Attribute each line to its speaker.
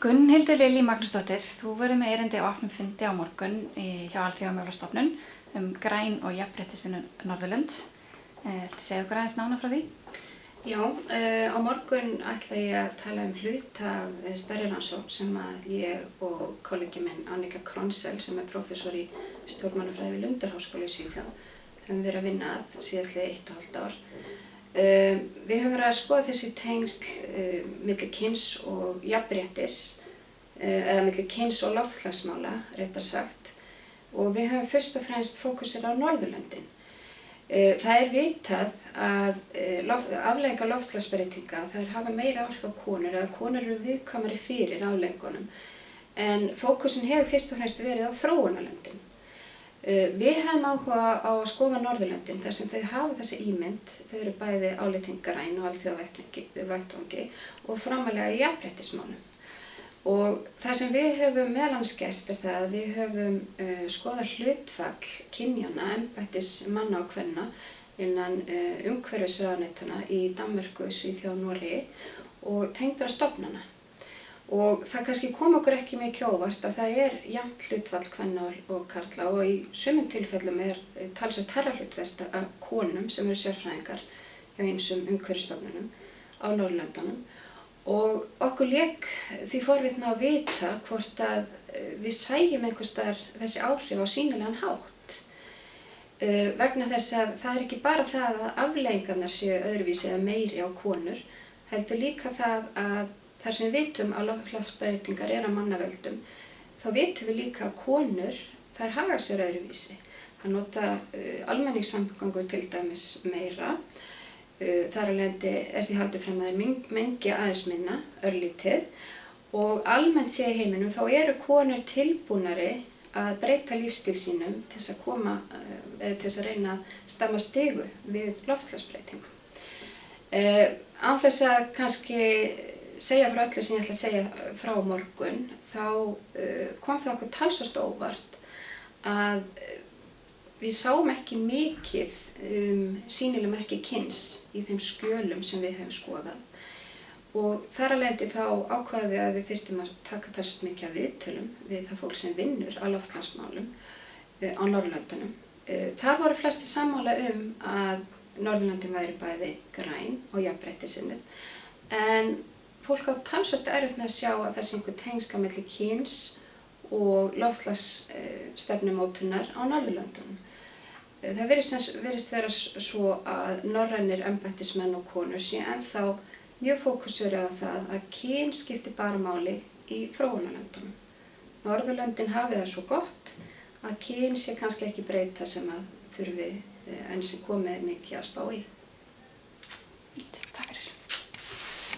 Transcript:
Speaker 1: Gunnhildur Lillý Magnúsdóttir, þú verður með erindi á opnum fundi á morgun hjá Alþjóðamálastofnun græn og jafnréttissinnuð Norðurlönd. Viltu segja okkur aðeins nánar frá því?
Speaker 2: Já, á morgun ætla ég að tala hlut af stærri rannsókn sem að ég og kollegi minn Annika Kronsell, sem prófessor í stjórnmálafræði við Lundarháskóla í Svíþjóð, höfum verið að vinna að síðastliðið 1,5 ár. Við höfum verið að skoða þessi tengsl milli kyns og jafnréttis, eða milli kyns og loftslagsmála, réttar sagt, og við höfum fyrst og fremst fókusera á Norðurlöndin. Það vitað að afleiðingar loftslagsbreytinga hafa meira áhrif á konur, eða konur eru viðkvæmari fyrir afleiðingunum, en fókusin hefur fyrst og fremst verið á þróunarlöndin. Við höfum áhuga á að skoða Norðurlöndin þar sem þau hafa þessi ímynd, þau eru bæði álitin græn og alþjóðavettvangi og framarlega í jafnréttismálum. Og það sem við höfum meðal annars gert það að við höfum skoðað hlutfall kynjanna, embættis manna og kvenna innan umhverfisráðuneytanna í Danmörku, Svíþjóð og Noregi og tengdra stofnana. Og það kannski kom okkur ekki mikið á óvart að það jafnt hlutfall kvenna og karla og í sumum tilfellum talsvert hærra hlutfall af konum sem eru sérfræðingar hjá ýmsum umhverfisstofnunum á Norðurlöndunum. Og okkur lék því forvitna að vita hvort að við sæjum einhvers staðar þessi áhrif á sýnilegan hátt. Vegna þess að það ekki bara það að afleiðingarnar séu öðruvísi eða meiri á konur, heldur líka það að þar sem við vitum að loftslagsbreytingar eru af mannavöldum, þá vitum við líka að konur, þær haga sér öðruvísi. Það nota almenningssamgöngur til dæmis meira. Þar af leiðandi því haldið fram að þeir mengi aðeins minna, örlítið. Og almennt séð í heiminum þá eru konur tilbúnari að breyta lífsstíl sínum til þess að reyna að stemma stigu við loftslagsbreytingum. Án þess að kannski segja frá öllu sem ég ætla að segja frá morgun, þá kom það okkur talsvert óvart að við sáum ekki mikið sýnileg merki kyns í þeim skjölum sem við höfum skoðað. Og þar af leiðandi þá ákváðum við að við þyrftum að taka talsvert mikið af viðtölum við það fólk sem vinnur á loftslagsmálum á Norðurlöndunum. Þar voru flestir sammála að Norðurlöndin væri bæði græn og jafnréttissinnuð, en fólk á talsvert erfitt með að sjá að það sé einhver tengsl á milli kyns og loftslagsstefnumótunar á Norðurlöndunum. Það virðist vera svo að norrænir embættismenn og konur séu ennþá mjög fókusera á það að kyn skipti bara máli í þróunarlöndunum. Norðurlöndin hafi það svo gott að kyn sé kannski ekki breyta sem að þurfi enn sem komið mikið að spá í.
Speaker 1: Takk.